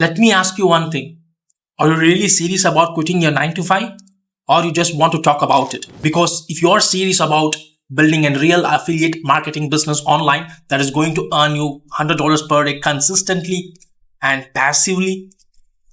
Let me ask you one thing. Are you really serious about quitting your 9 to 5? Or you just want to talk about it? Because if you're serious about building a real affiliate marketing business online that is going to earn you $100 per day consistently and passively,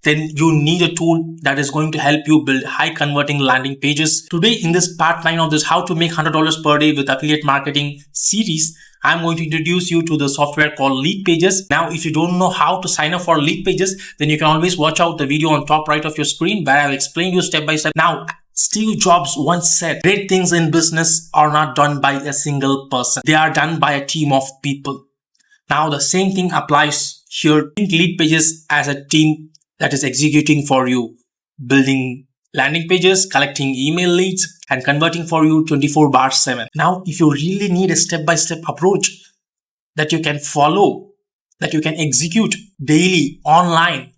then you need a tool that is going to help you build high converting landing pages. Today in this part 9 of this how to make $100 per day with affiliate marketing series, I'm going to introduce you to the software called Leadpages. Now, if you don't know how to sign up for Leadpages, then you can always watch out the video on top right of your screen where I'll explain you step by step. Now, Steve Jobs once said, great things in business are not done by a single person. They are done by a team of people. Now, the same thing applies here. Think Leadpages as a team that is executing for you, building landing pages, collecting email leads, and converting for you 24/7. Now, if you really need a step-by-step approach that you can follow, that you can execute daily online,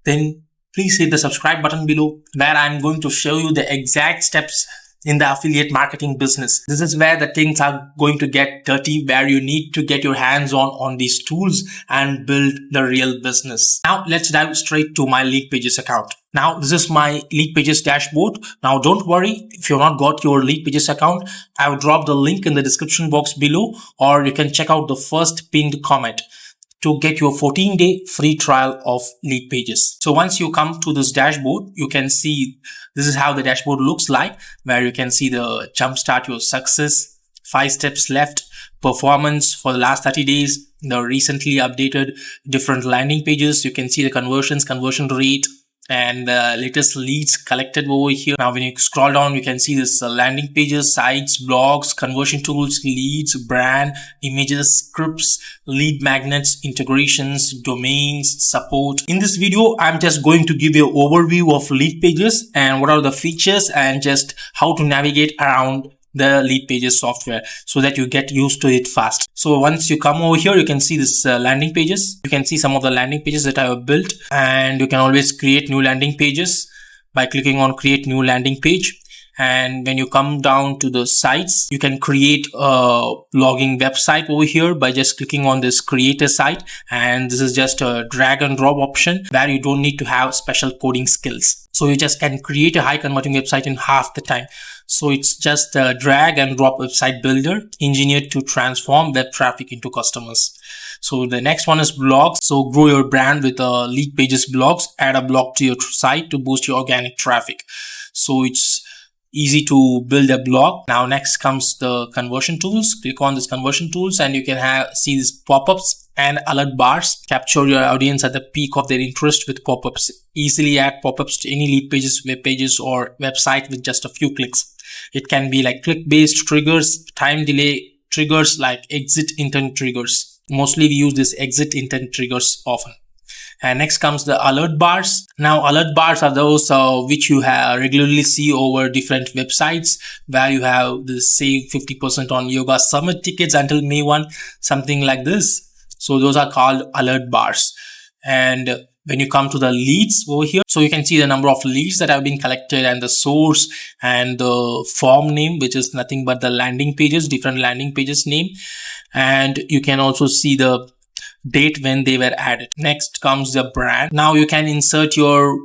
then please hit the subscribe button below where I'm going to show you the exact steps in the affiliate marketing business. This is where the things are going to get dirty, where you need to get your hands on these tools and build the real business. Now let's dive straight to my Leadpages account. Now this is my Leadpages dashboard. Now don't worry if you've not got your Leadpages account. I will drop the link in the description box below, or you can check out the first pinned comment to get your 14-day free trial of Leadpages. So once you come to this dashboard, you can see this is how the dashboard looks like, where you can see the jumpstart your success, 5 steps left, performance for the last 30 days, the recently updated different landing pages. You can see the conversions, conversion rate, and the latest leads collected over here. Now when you scroll down, you can see this landing pages, sites, blogs, conversion tools, leads, brand, images, scripts, lead magnets, integrations, domains, support. In this video, I'm just going to give you an overview of Leadpages and what are the features and just how to navigate around the Leadpages software so that you get used to it fast. So once you come over here, you can see this landing pages. You can see some of the landing pages that I have built, and you can always create new landing pages by clicking on create new landing page. And when you come down to the sites, you can create a blogging website over here by just clicking on this create a site. And this is just a drag and drop option where you don't need to have special coding skills. So you just can create a high converting website in half the time. So it's just a drag and drop website builder engineered to transform web traffic into customers. So the next one is blogs. So grow your brand with Leadpages blogs. Add a blog to your site to boost your organic traffic. So it's easy to build a blog. Now next comes the conversion tools. Click on this conversion tools and you can see these pop-ups and alert bars. Capture your audience at the peak of their interest with pop-ups. Easily add pop-ups to any Leadpages, web pages, or website with just a few clicks. It can be like click-based triggers, time delay triggers like exit intent triggers. Mostly we use this exit intent triggers often. And next comes the alert bars. Now alert bars are those which you regularly see over different websites where you have the save 50% on yoga summit tickets until May 1, something like this. So those are called alert bars. And when you come to the leads over here, so you can see the number of leads that have been collected and the source and the form name, which is nothing but the landing pages, different landing pages name. And you can also see the date when they were added. Next comes the brand. Now you can insert your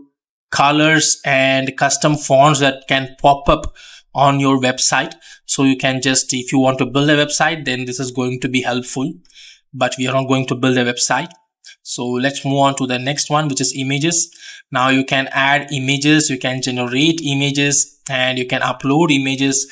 colors and custom fonts that can pop up on your website. So you can just, if you want to build a website, then this is going to be helpful, but we are not going to build a website. So let's move on to the next one, which is images. Now you can add images, you can generate images, and you can upload images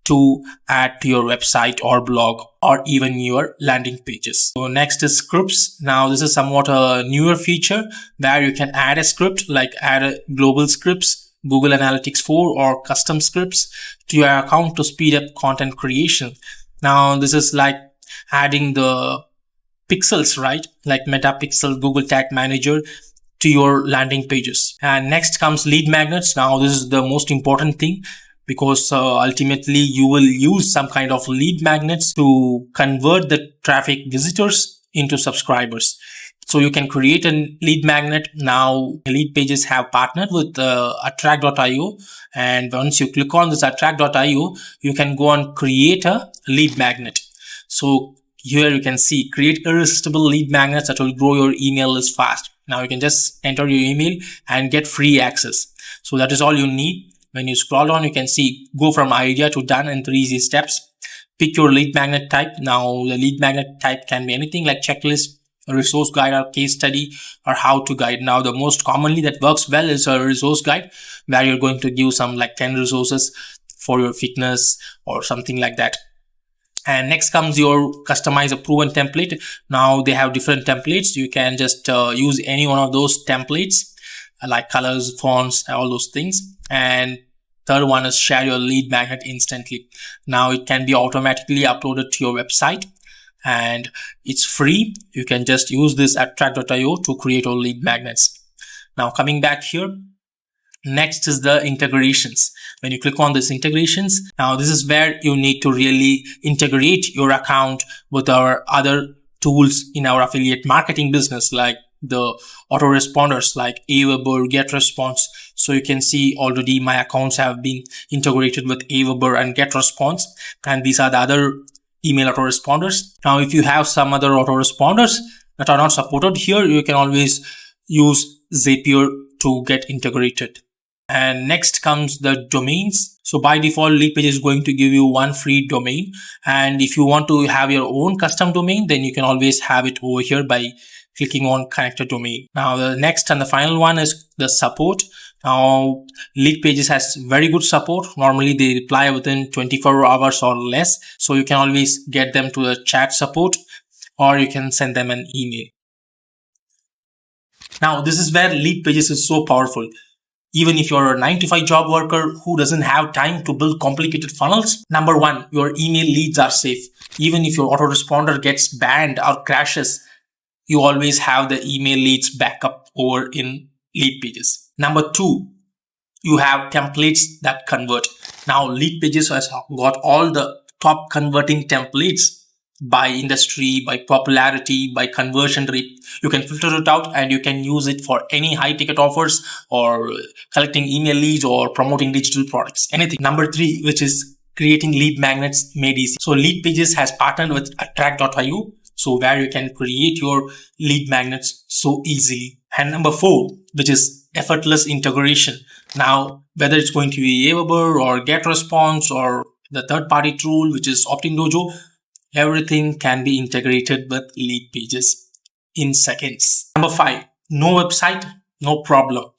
to add to your website or blog or even your landing pages. So next is scripts. Now this is somewhat a newer feature where you can add a script, like add a global scripts, Google Analytics 4 or custom scripts to your account to speed up content creation. Now this is like adding the pixels, right? Like Meta Pixel, Google Tag Manager to your landing pages. And next comes lead magnets. Now this is the most important thing because ultimately you will use some kind of lead magnets to convert the traffic visitors into subscribers. So you can create a lead magnet. Now Leadpages have partnered with attract.io, and once you click on this attract.io, you can go and create a lead magnet. So here you can see create irresistible lead magnets that will grow your email list fast. Now you can just enter your email and get free access. So that is all you need. When you scroll down, you can see go from idea to done in 3 easy steps. Pick your lead magnet type. Now the lead magnet type can be anything like checklist, a resource guide, or case study, or how to guide. Now the most commonly that works well is a resource guide, where you're going to give some like 10 resources for your fitness or something like that. And next comes your customize a proven template. Now they have different templates. You can just use any one of those templates like colors, fonts, all those things. And third one is share your lead magnet instantly. Now it can be automatically uploaded to your website and it's free. You can just use this attract.io to create your lead magnets. Now coming back here, next is the integrations. When you click on this integrations, now this is where you need to really integrate your account with our other tools in our affiliate marketing business, like the autoresponders like AWeber, Getresponse. So you can see already my accounts have been integrated with AWeber and Getresponse, and these are the other email autoresponders. Now if you have some other autoresponders that are not supported here, you can always use Zapier to get integrated. And next comes the domains. So by default, Leadpages is going to give you one free domain. And if you want to have your own custom domain, then you can always have it over here by clicking on connect a domain. Now the next and the final one is the support. Now Leadpages has very good support. Normally they reply within 24 hours or less. So you can always get them to the chat support or you can send them an email. Now this is where Leadpages is so powerful. Even if you're a 9-to-5 job worker who doesn't have time to build complicated funnels, number one, your email leads are safe. Even if your autoresponder gets banned or crashes, you always have the email leads backup over in Leadpages. Number two, you have templates that convert. Now Leadpages has got all the top converting templates by industry, by popularity, by conversion rate. You can filter it out and you can use it for any high ticket offers or collecting email leads or promoting digital products, anything. Number three, which is creating lead magnets made easy. So Leadpages has partnered with attract.io, so where you can create your lead magnets so easily. And number four, which is effortless integration. Now, whether it's going to be AWeber or Getresponse or the third-party tool, which is OptimDojo, everything can be integrated with Leadpages in seconds. Number five, no website, no problem.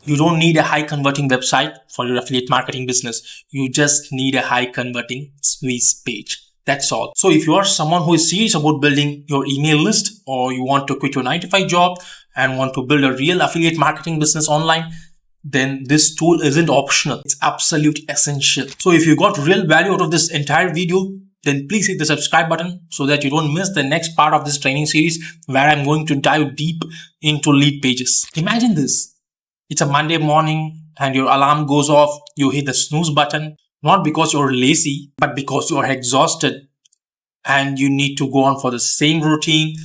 You don't need a high converting website for your affiliate marketing business. You just need a high converting squeeze page. That's all. So if you are someone who is serious about building your email list, or you want to quit your 9-to-5 job and want to build a real affiliate marketing business online, then this tool isn't optional. It's absolute essential. So if you got real value out of this entire video, then please hit the subscribe button so that you don't miss the next part of this training series where I'm going to dive deep into Leadpages. Imagine this. It's a Monday morning and your alarm goes off. You hit the snooze button, not because you're lazy, but because you're exhausted and you need to go on for the same routine.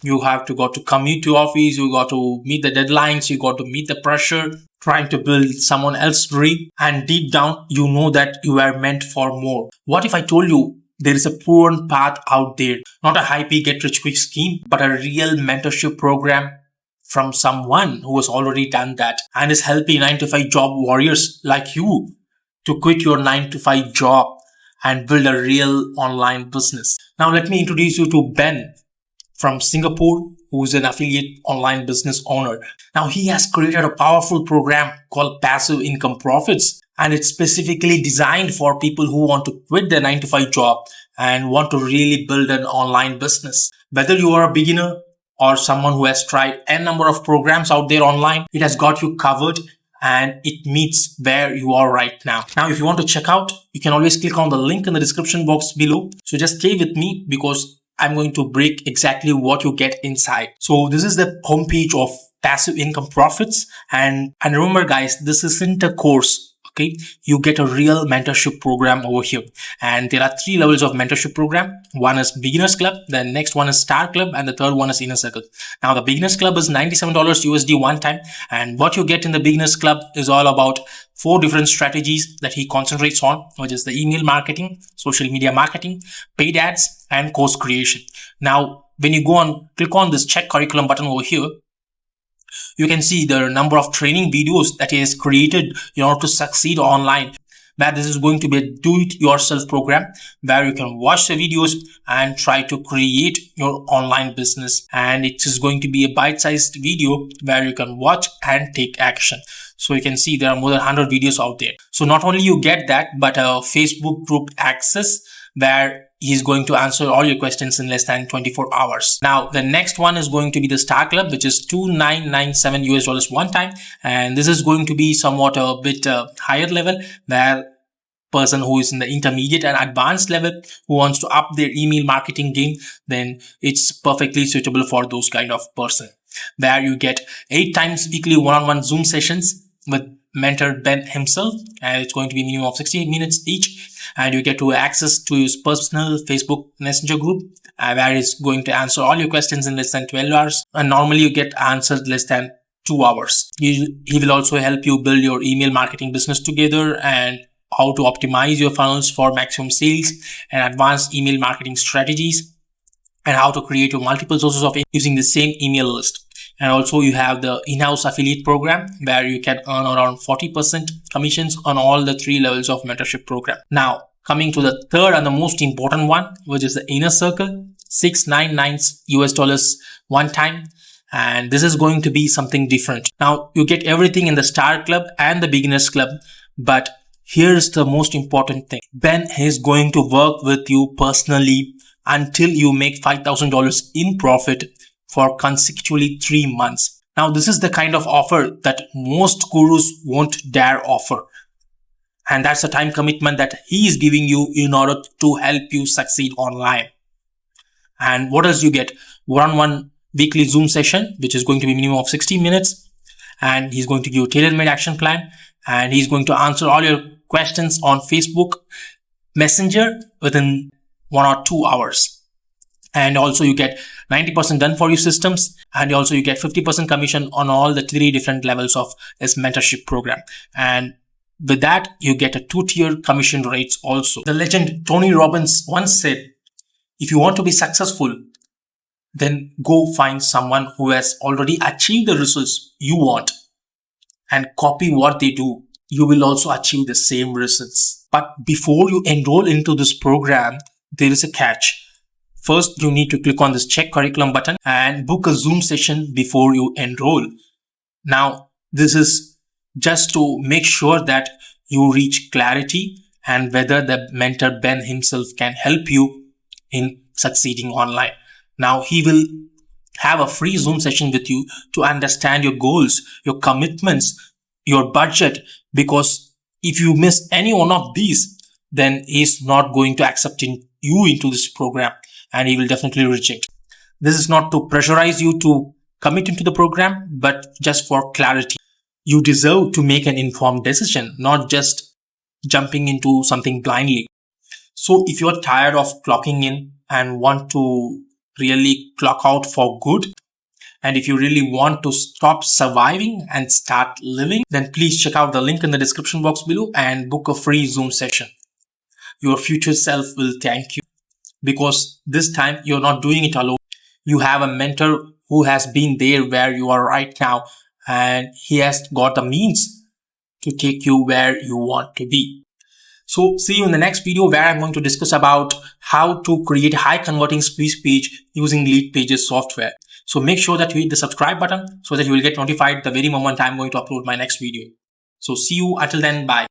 You have to go to commute to office. You got to meet the deadlines. You got to meet the pressure, trying to build someone else's dream. And deep down, you know that you are meant for more. What if I told you there is a proven path out there? Not a hypey get rich quick scheme, but a real mentorship program from someone who has already done that and is helping 9-to-5 job warriors like you to quit your 9-to-5 job and build a real online business. Now let me introduce you to Ben from Singapore, who is an affiliate online business owner. Now he has created a powerful program called Passive Income Profits, and it's specifically designed for people who want to quit their 9-to-5 job and want to really build an online business. Whether you are a beginner or someone who has tried n number of programs out there online, it has got you covered and it meets where you are right now. Now, if you want to check out, you can always click on the link in the description box below. So just stay with me because I'm going to break exactly what you get inside. So this is the homepage of Passive Income Profits. And remember guys, this isn't a course. okay, you get a real mentorship program over here. And there are 3 levels of mentorship program. One is beginners club, the next one is star club, and the third one is inner circle. Now the beginners club is $97 USD one time, and what you get in the beginners club is all about 4 different strategies that he concentrates on, which is the email marketing, social media marketing, paid ads, and course creation. Now when you go on, click on this check curriculum button over here, you can see the number of training videos that he has created in order to succeed online. Where this is going to be a do-it-yourself program where you can watch the videos and try to create your online business. And it is going to be a bite-sized video where you can watch and take action. So you can see there are more than 100 videos out there. So not only you get that, but a Facebook group access where he's going to answer all your questions in less than 24 hours. Now, the next one is going to be the Star Club, which is $2,997 US one time. And this is going to be somewhat a bit higher level, where person who is in the intermediate and advanced level who wants to up their email marketing game, then it's perfectly suitable for those kind of person. Where you get 8 times weekly one-on-one Zoom sessions with mentor Ben himself, and it's going to be a minimum of 60 minutes each. And you get to access to his personal Facebook Messenger group where he's going to answer all your questions in less than 12 hours. And normally you get answered less than 2 hours. He will also help you build your email marketing business together, and how to optimize your funnels for maximum sales, and advanced email marketing strategies, and how to create your multiple sources of using the same email list. And also you have the in-house affiliate program where you can earn around 40% commissions on all the 3 levels of mentorship program. Now, coming to the third and the most important one, which is the inner circle, $699 one time. And this is going to be something different. Now, you get everything in the Star Club and the Beginners Club, but here's the most important thing. Ben is going to work with you personally until you make $5,000 in profit for consecutively 3 months. Now, this is the kind of offer that most gurus won't dare offer. And that's the time commitment that he is giving you in order to help you succeed online. And what else you get? One-on-one weekly Zoom session, which is going to be minimum of 60 minutes. And he's going to give you a tailor-made action plan. And he's going to answer all your questions on Facebook Messenger within 1 or 2 hours. And also you get 90% done for you systems, and also you get 50% commission on all the 3 different levels of this mentorship program. And with that, you get a 2-tier commission rates also. The legend Tony Robbins once said, if you want to be successful, then go find someone who has already achieved the results you want and copy what they do. You will also achieve the same results. But before you enroll into this program, there is a catch. First, you need to click on this check curriculum button and book a Zoom session before you enroll. Now, this is just to make sure that you reach clarity and whether the mentor Ben himself can help you in succeeding online. Now, he will have a free Zoom session with you to understand your goals, your commitments, your budget, because if you miss any one of these, then he's not going to accept you into this program, and he will definitely reject. This is not to pressurize you to commit into the program, but just for clarity. You deserve to make an informed decision, not just jumping into something blindly. So if you're tired of clocking in and want to really clock out for good, and if you really want to stop surviving and start living, then please check out the link in the description box below and book a free Zoom session. Your future self will thank you, because this time you're not doing it alone. You have a mentor who has been there where you are right now, and he has got the means to take you where you want to be. So see you in the next video, where I'm going to discuss about how to create high converting squeeze page using Leadpages software. So make sure that you hit the subscribe button so that you will get notified the very moment I'm going to upload my next video. So see you until then, bye.